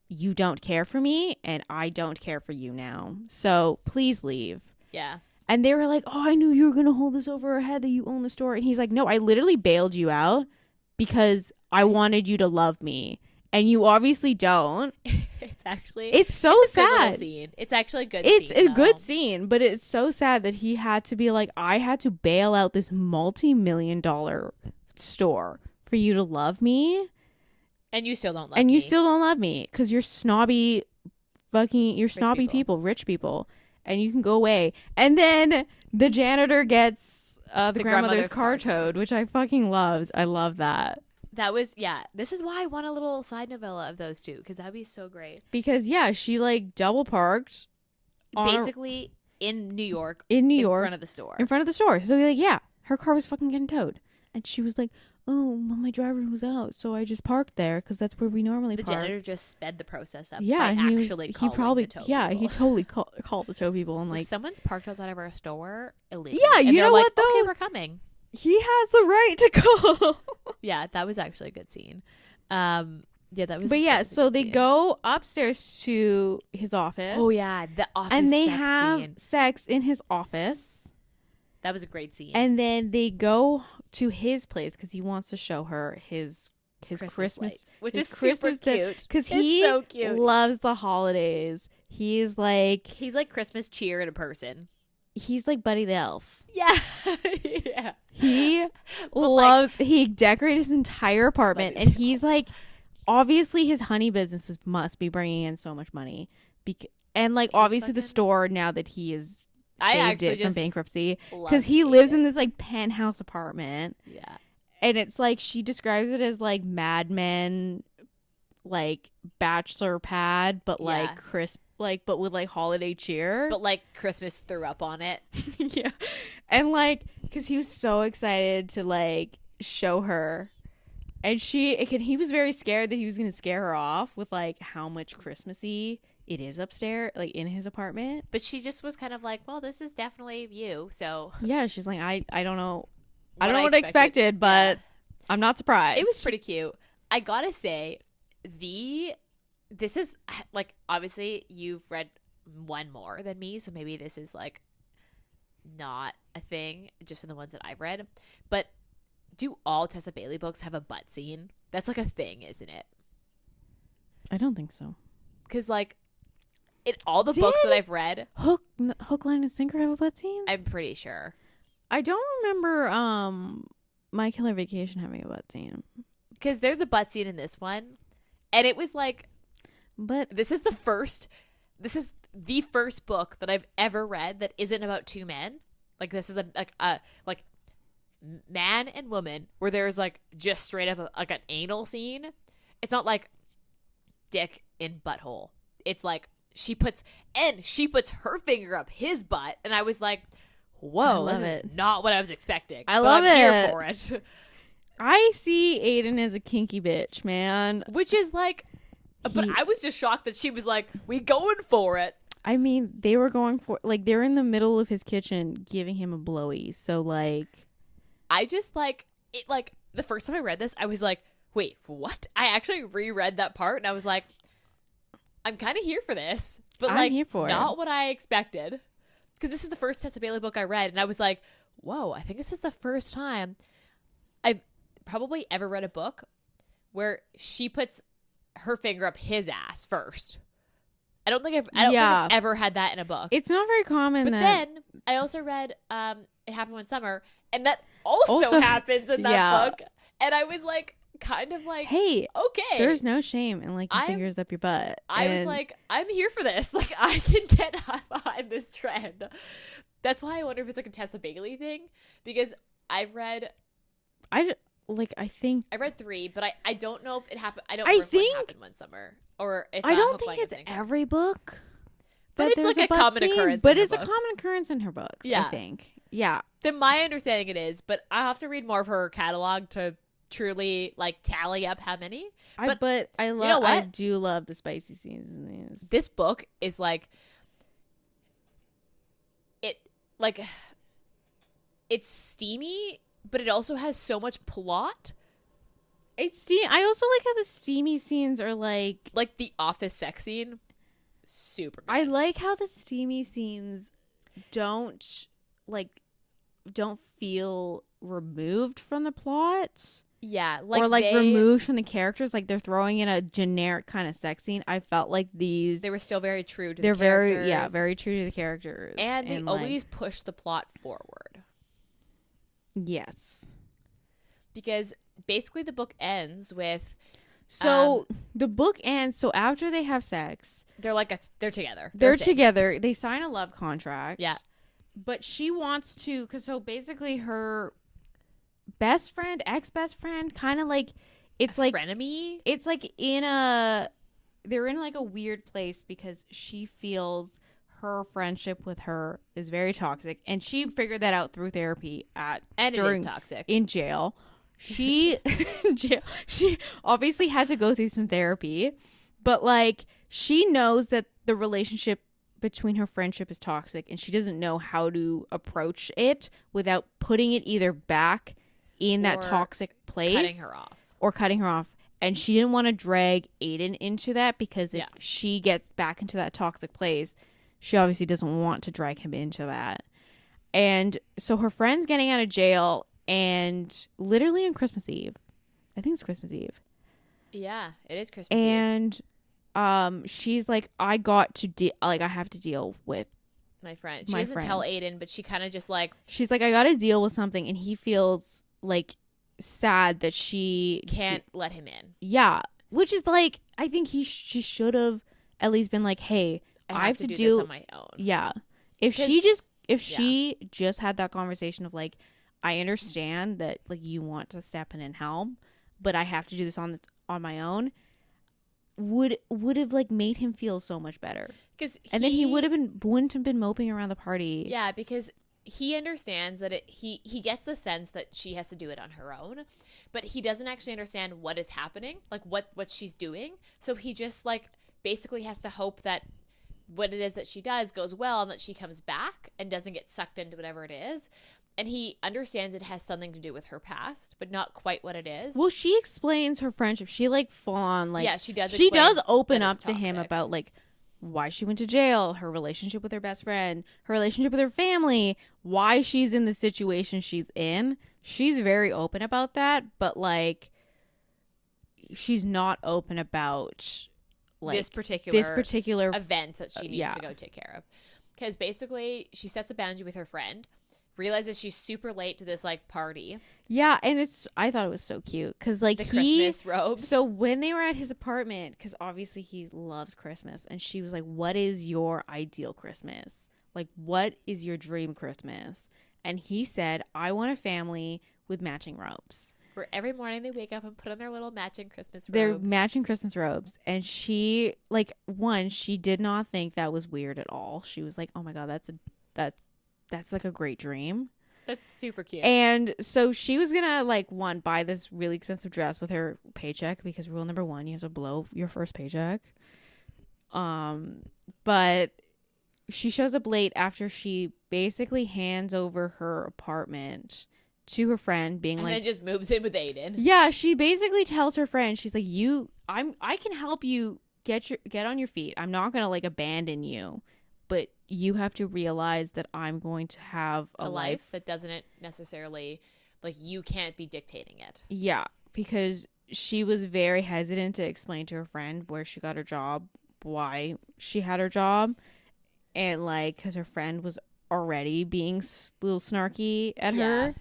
you don't care for me and I don't care for you now. So please leave. Yeah. And they were like, oh, I knew you were going to hold this over our head that you own the store. And he's like, no, I literally bailed you out because I wanted you to love me. And you obviously don't. It's so sad. Scene. It's actually a good scene. It's a good though. scene, but it's so sad that he had to be like, I had to bail out this multi-million-dollar store for you to love me. And you still don't love me. And you still don't love me because you're snobby snobby people, rich people. And you can go away. And then the janitor gets the grandmother's car towed, which I fucking loved. I love that. That was, yeah. This is why I want a little side novella of those two, because that'd be so great. Because, yeah, she, like, double parked. Basically, in New York. In front of the store. In front of the store. So, like, yeah, her car was fucking getting towed. And she was like, oh, well, my driver was out, so I just parked there, because that's where we normally park. The janitor just sped the process up. Yeah, by actually calling the tow people. He totally called the tow people. And, like, someone's parked outside of our store illegally. Yeah, you know what, though? Okay, we're coming. He has the right to go. Yeah, that was actually a good scene. Yeah, that was. But yeah, so they go upstairs to his office. Oh yeah, the office. And they have sex in his office. That was a great scene. And then they go to his place because he wants to show her his Christmas lights, which is super cute. Because he so cute. Loves the holidays. He's like Christmas cheer in a person. He's like Buddy the Elf. Yeah. Yeah. He he decorated his entire apartment and he's like, obviously his honey businesses must be bringing in so much money. And like, obviously the store, now that he is saved it from bankruptcy, because he lives in this like penthouse apartment. Yeah. And it's like, she describes it as like Mad Men, like bachelor pad, but like crisp. Like, but with like holiday cheer, but like Christmas threw up on it. Yeah. And like, because he was so excited to like show her, and he was very scared that he was gonna scare her off with like how much Christmassy it is upstairs, like in his apartment. But she just was kind of like, well, this is definitely you, so yeah. She's like, I don't know, I don't know what I expected, but I'm not surprised. It was pretty cute. I gotta say, this is like, obviously you've read one more than me, so maybe this is like not a thing just in the ones that I've read, but do all Tessa Bailey books have a butt scene? That's like a thing, isn't it? I don't think so, because like in all the books that I've read, Hook, Line, and Sinker have a butt scene. I'm pretty sure. I don't remember My Killer Vacation having a butt scene, because there's a butt scene in this one, and it was like, but this is the first book that I've ever read that isn't about two men. Like, this is a man and woman where there's like just straight up like an anal scene. It's not like dick in butthole. It's like she puts her finger up his butt, and I was like, whoa, this is not what I was expecting. I love it. I'm here for it. I see Aiden as a kinky bitch, man. Which is like, but I was just shocked that she was like, we going for it. I mean, they were going for, like, they're in the middle of his kitchen giving him a blowy. So, like, I just, like, it, like, the first time I read this, I was like, wait, what? I actually reread that part, and I was like, I'm kind of here for this. But, like, here for not what I expected. Because this is the first Tessa Bailey book I read, and I was like, whoa, I think this is the first time I've probably ever read a book where she puts her finger up his ass first. I don't think I've ever had that in a book. It's not very common. But then I also read It Happened One Summer, and that also happens in that book. And I was like, kind of like, hey, okay, there's no shame in like fingers up your butt. I was like, I'm here for this. Like, I can get behind this trend. That's why I wonder if it's like a Tessa Bailey thing, because I've read, I think I read 3, but I don't know if it happened. I don't remember if it happened one summer, or if I don't think it's every book. But it's like a common occurrence. But it's a common occurrence in her books. Yeah, I think. Yeah. Then my understanding it is, but I have to read more of her catalog to truly like tally up how many. But I love. You know what? I do love the spicy scenes in these. This book is like, it's steamy but it also has so much plot. I also like how the steamy scenes are like the office sex scene. Super good. I like how the steamy scenes don't feel removed from the plot. Yeah, or removed from the characters, like they're throwing in a generic kind of sex scene. I felt like they were still very true to the characters. Very true to the characters. And they always push the plot forward. Yes. Because basically the book ends with the book ends so after they have sex, they're together. They're together. They sign a love contract. Yeah. But she wants to basically her best friend, ex-best friend, kind of like it's like frenemy. It's like they're in like a weird place because she feels her friendship with her is very toxic, and she figured that out through therapy it is toxic in jail. She obviously had to go through some therapy, but like she knows that the relationship between her friendship is toxic, and she doesn't know how to approach it without putting it either back in that toxic place, cutting her off. And she didn't want to drag Aiden into that because if she gets back into that toxic place, she obviously doesn't want to drag him into that. And so her friend's getting out of jail, and literally on Christmas Eve, I think it's Christmas Eve. Yeah, it is Christmas Eve. And she's like, I have to deal with my friend. She doesn't tell Aiden, but she kind of just she's like, I got to deal with something, and he feels like sad that she can't let him in. Yeah, which is like, I think she should have at least been like, hey, I have to do this on my own. Yeah, if she just had that conversation of like, I understand that like you want to step in and help, but I have to do this on my own, would have like made him feel so much better. And then he wouldn't have been moping around the party. Yeah, because he understands that he gets the sense that she has to do it on her own, but he doesn't actually understand what is happening, like what she's doing. So he just like basically has to hope that what it is that she does goes well and that she comes back and doesn't get sucked into whatever it is. And he understands it has something to do with her past, but not quite what it is. Well, she explains her friendship. She like full on like, yeah, she does. She does open up to him about like why she went to jail, her relationship with her best friend, her relationship with her family, why she's in the situation she's in. She's very open about that, but like she's not open about like this particular event that she needs to go take care of. Because basically she sets a boundary with her friend, realizes she's super late to this like party. Yeah, and I thought it was so cute because like the Christmas robes. So when they were at his apartment, because obviously he loves Christmas, and she was like, "What is your ideal Christmas? Like, what is your dream Christmas?" And he said, "I want a family with matching robes." Where every morning they wake up and put on their little matching Christmas robes. They're matching Christmas robes, and she like she did not think that was weird at all. She was like, "Oh my god, that's like a great dream." That's super cute. And so she was gonna like buy this really expensive dress with her paycheck, because rule number 1, you have to blow your first paycheck. But she shows up late after she basically hands over her apartment to her friend, being and then just moves in with Aiden. Yeah, she basically tells her friend, she's like, I can help you get on your feet. I'm not gonna like abandon you, but you have to realize that I'm going to have a life that doesn't necessarily, like, you can't be dictating it. Yeah, because she was very hesitant to explain to her friend where she got her job, why she had her job, and like, because her friend was already being a little snarky at her.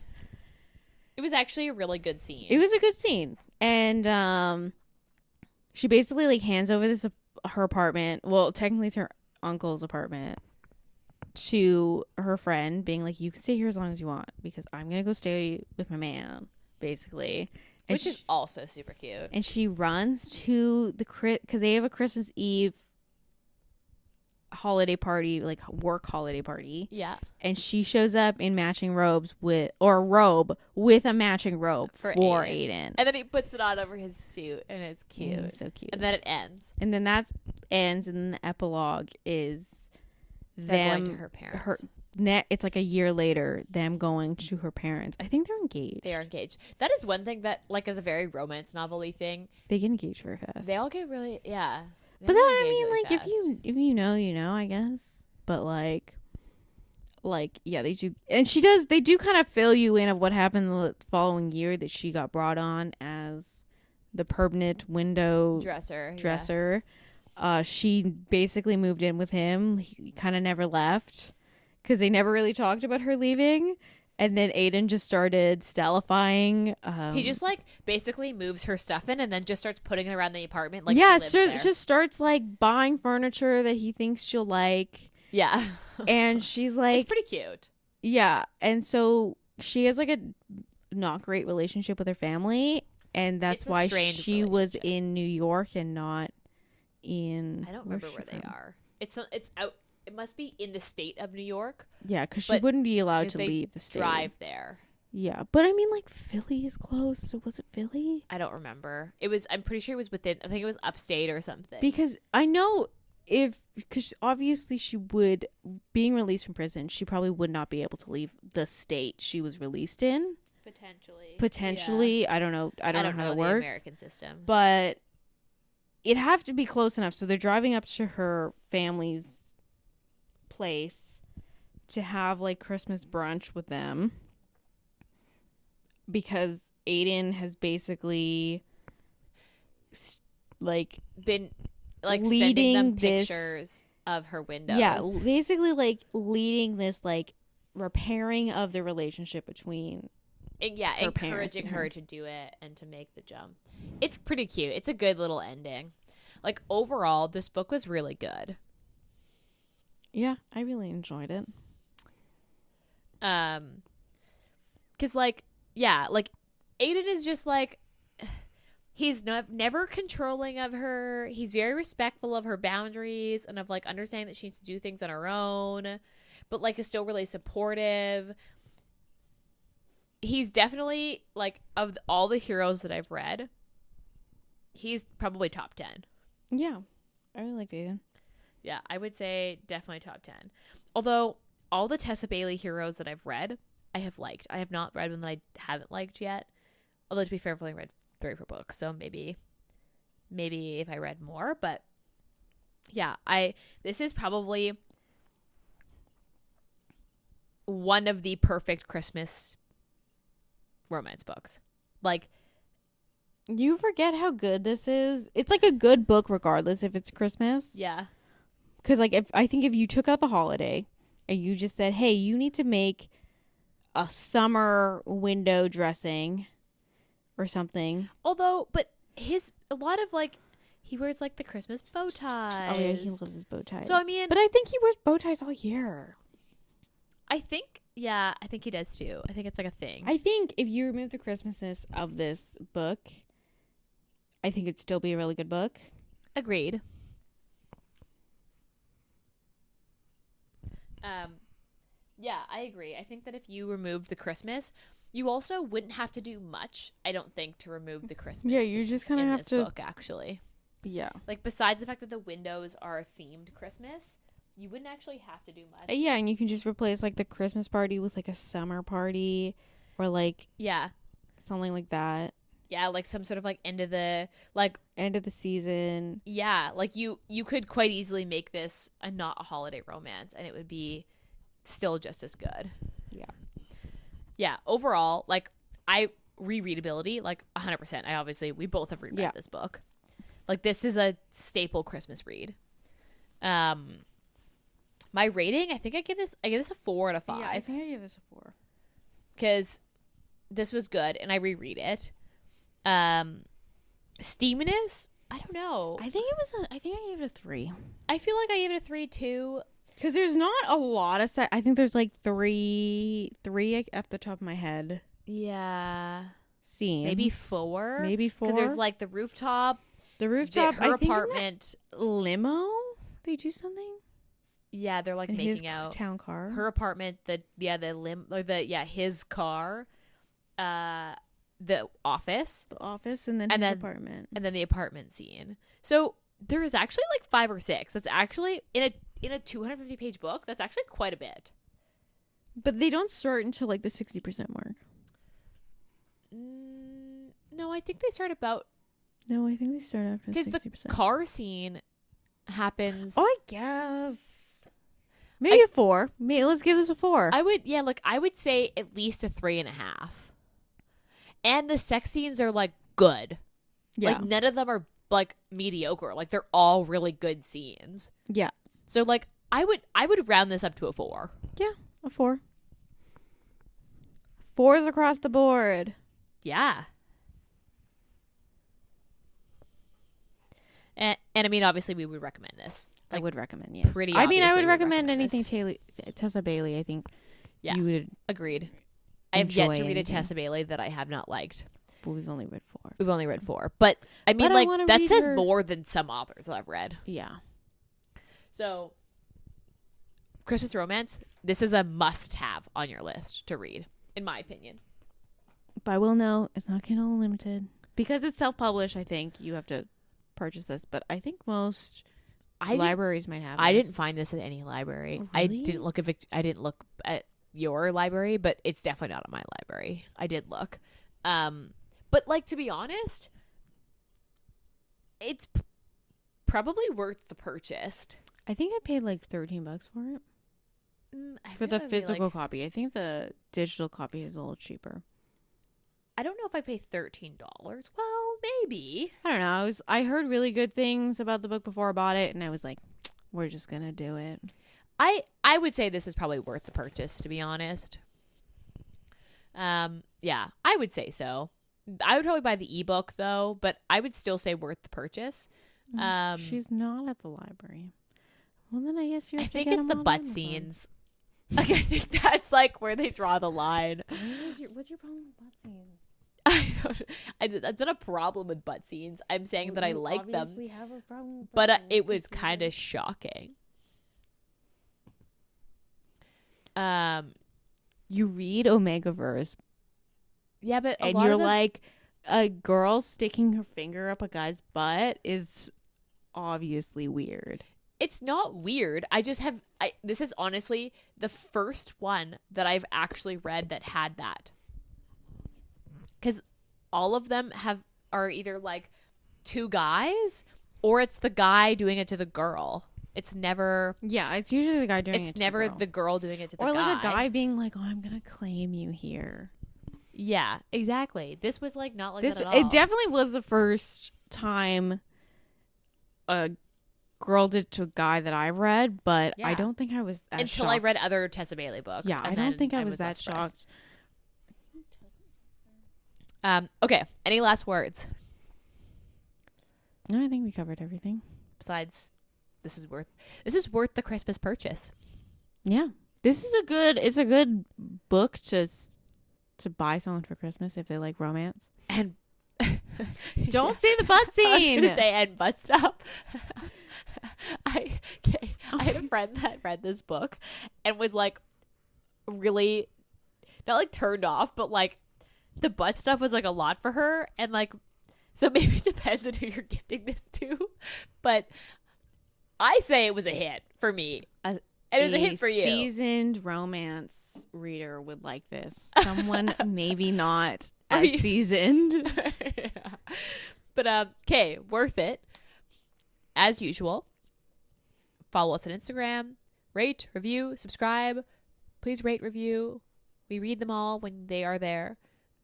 It was actually a really good scene. It was a good scene. And she basically like hands over her apartment. Well, technically it's her uncle's apartment, to her friend, being like, you can stay here as long as you want because I'm gonna go stay with my man, basically. And which is also super cute. And she runs to because they have a Christmas Eve holiday party, like work holiday party. Yeah. And she shows up in matching robes with a matching robe for Aiden. And then he puts it on over his suit, and it's cute. So cute. And then it ends. And then that ends, and then the epilogue is going to her parents. It's like a year later, them going to her parents. I think they're engaged. They are engaged. That is one thing that, like, is a very romance novel-y thing. They get engaged very fast. They all get really, yeah. But then, I mean, really like, fast. if you know, you know, I guess. But, like, yeah, they do. And they do kind of fill you in of what happened the following year, that she got brought on as the permanent window dresser. Yeah. She basically moved in with him. He kind of never left, because they never really talked about her leaving. And then Aiden just started stylifying. He just, like, basically moves her stuff in and then just starts putting it around the apartment. Like, yeah, just starts, like, buying furniture that he thinks she'll like. Yeah. And she's like... It's pretty cute. Yeah. And so she has, like, a not great relationship with her family. And that's why she was in New York and not in... I don't remember where they are. It's out... It must be in the state of New York. Yeah, because she wouldn't be allowed to leave the state. Drive there. Yeah, but I mean, like, Philly is close. So was it Philly? I don't remember. I'm pretty sure it was within. I think it was upstate or something. Because I know because obviously she would, being released from prison, she probably would not be able to leave the state she was released in. Potentially, yeah. I don't know. I don't know how it works. The American system, but it'd have to be close enough. So they're driving up to her family's place to have, like, Christmas brunch with them, because Aiden has basically been, like, sending them pictures of her windows. Yeah, basically, like, leading this, like, repairing of the relationship between encouraging her to do it and to make the jump. It's pretty cute. It's a good little ending. Like, overall, this book was really good. Yeah, I really enjoyed it. 'Cause, like, yeah, like, Aiden is just, like, he's never controlling of her. He's very respectful of her boundaries and of, like, understanding that she needs to do things on her own, but, like, is still really supportive. He's definitely, like, of all the heroes that I've read, he's probably top 10. Yeah, I really liked Aiden. Yeah, I would say definitely top 10. Although, all the Tessa Bailey heroes that I've read, I have liked. I have not read one that I haven't liked yet. Although, to be fair, I've only read 3 per book. So, maybe if I read more. But, yeah, this is probably one of the perfect Christmas romance books. Like... You forget how good this is. It's, like, a good book regardless if it's Christmas. Yeah. Because, like, I think if you took out the holiday and you just said, hey, you need to make a summer window dressing or something. Although, but a lot of, like, he wears, like, the Christmas bow ties. Oh, yeah, he loves his bow ties. So, I mean. But I think he wears bow ties all year. I think he does too. I think it's, like, a thing. I think if you remove the Christmasness of this book, I think it'd still be a really good book. Agreed. Yeah, I agree. I think that if you remove the Christmas, you also wouldn't have to do much, I don't think, to remove the Christmas. Yeah, you just kind of have to book, actually. Yeah. Like, besides the fact that the windows are themed Christmas, you wouldn't actually have to do much. Yeah, and you can just replace, like, the Christmas party with, like, a summer party or, like, yeah, something like that. Yeah, like some sort of, like, end of the season. Yeah, like you could quite easily make this not a holiday romance, and it would be still just as good. Yeah. Yeah, overall, like, rereadability, like, 100%. We both have reread this book. Like, this is a staple Christmas read. My rating, I think I give this a 4 out of 5. Yeah, I think I give this a 4. Because this was good, and I reread it. Steaminess, I don't know. I think I gave it a 3. I feel like I gave it a 3 too. Because there's not a lot of I think there's like three at the top of my head. Yeah. Scenes. Maybe 4. Because there's like the rooftop. Her apartment. Limo? They do something? Yeah, they're like making out. Town car. Her apartment, his car. The office. And then his apartment. And then the apartment scene. So there is actually like 5 or 6. That's actually in a 250-page book, that's actually quite a bit. But they don't start until like the 60% mark. No, I think they start about... No, I think they start after 60%. Because the car scene happens... Oh, I guess. Maybe a 4. Let's give this a 4. I would say at least a 3.5. And the sex scenes are like good. Yeah. Like none of them are like mediocre. Like they're all really good scenes. Yeah. So like I would round this up to a 4. Yeah, a 4. 4s across the board. Yeah. And I mean, obviously, we would recommend this. Like, I would recommend, yes. Pretty. I mean, I would recommend anything Tessa Bailey. I think. Yeah. You would. Agreed. I have yet to read a Tessa Bailey that I have not liked. But we've only read 4. We've only read 4, but I mean, like that says more than some authors that I've read. Yeah. So, Christmas romance. This is a must-have on your list to read, in my opinion. But I will know it's not Kindle Unlimited because it's self-published. I think you have to purchase this, but I think most libraries might have. I didn't find this at any library. Oh, really? I didn't look at your library, but it's definitely not at my library. I did look, but like to be honest, it's probably worth the purchase. I think I paid like $13 for it for the physical copy. I think the digital copy is a little cheaper. I don't know if I paid $13. Well, maybe. I don't know. I heard really good things about the book before I bought it, and I was like, we're just going to do it. I would say this is probably worth the purchase, to be honest. Yeah, I would say so. I would probably buy the ebook, though, but I would still say worth the purchase. She's not at the library. Well, then I guess I think it's the butt scenes. Like, I think that's like where they draw the line. What's your problem with butt scenes? I've not a problem with butt scenes. I'm saying that I like them, have a problem with but it was kind of shocking. You read Omegaverse, yeah, but and you're like, a girl sticking her finger up a guy's butt is obviously weird. It's not weird. This is honestly the first one that I've actually read that had that. Because all of them are either like two guys or it's the guy doing it to the girl. It's never... Yeah, it's usually the guy doing it to the girl. It's never the girl doing it to the guy. Or like a guy being like, oh, I'm going to claim you here. Yeah, exactly. This was like not like that at all. It definitely was the first time a girl did it to a guy that I read, but I don't think I was that until shocked. I read other Tessa Bailey books. Yeah, I don't think I was that shocked. Okay, any last words? No, I think we covered everything. Besides, this is worth the Christmas purchase. Yeah. It's a good book to buy someone for Christmas if they like romance. And don't say the butt scene. I was going to say and butt stuff. I had a friend that read this book and was like really not like turned off, but like the butt stuff was like a lot for her, and like so maybe it depends on who you're gifting this to, but I say it was a hit for me. And it was a hit for you. Seasoned romance reader would like this. Someone maybe not as seasoned. Yeah. But okay, worth it. As usual, follow us on Instagram, rate, review, subscribe. Please rate, review. We read them all when they are there.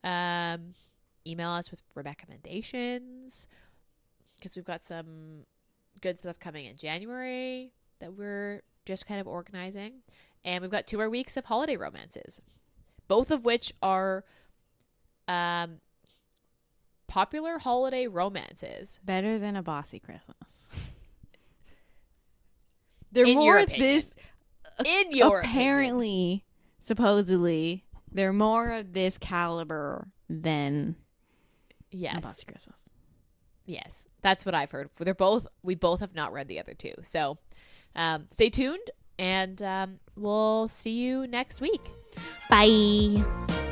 Email us with recommendations because we've got some good stuff coming in January that we're just kind of organizing. And we've got 2 more weeks of holiday romances, both of which are popular holiday romances. Better than A Bossy Christmas. They're more of this. In your apparently, supposedly, they're more of this caliber than A Bossy Christmas. Yes, that's what I've heard. We both have not read the other 2. So stay tuned, and we'll see you next week. Bye.